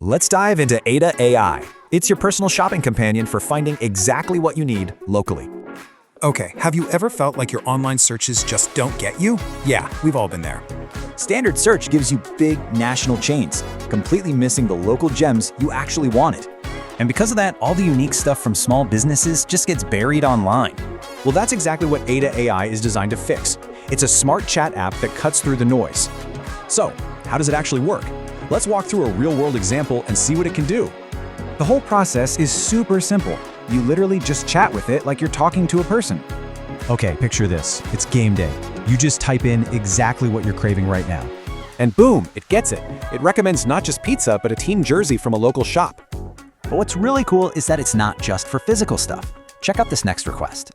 Let's dive into Ada AI. It's your personal shopping companion for finding exactly what you need locally. Okay, have you ever felt like your online searches just don't get you? Yeah, we've all been there. Standard search gives you big national chains, completely missing the local gems you actually wanted. And because of that, all the unique stuff from small businesses just gets buried online. Well, that's exactly what Ada AI is designed to fix. It's a smart chat app that cuts through the noise. So, how does it actually work? Let's walk through a real-world example and see what it can do. The whole process is super simple. You literally just chat with it like you're talking to a person. Okay, picture this. It's game day. You just type in exactly what you're craving right now. And boom, it gets it. It recommends not just pizza, but a team jersey from a local shop. But what's really cool is that it's not just for physical stuff. Check out this next request.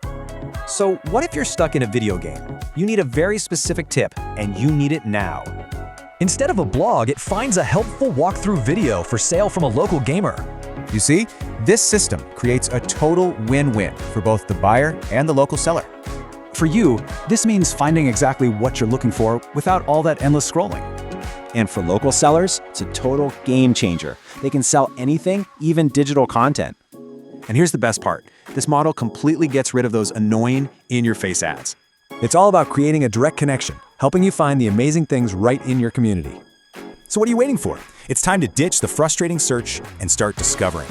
So what if you're stuck in a video game? You need a very specific tip, and you need it now. Instead of a blog, it finds a helpful walkthrough video for sale from a local gamer. You see, this system creates a total win-win for both the buyer and the local seller. For you, this means finding exactly what you're looking for without all that endless scrolling. And for local sellers, it's a total game changer. They can sell anything, even digital content. And here's the best part. This model completely gets rid of those annoying, in-your-face ads. It's all about creating a direct connection, helping you find the amazing things right in your community. So what are you waiting for? It's time to ditch the frustrating search and start discovering.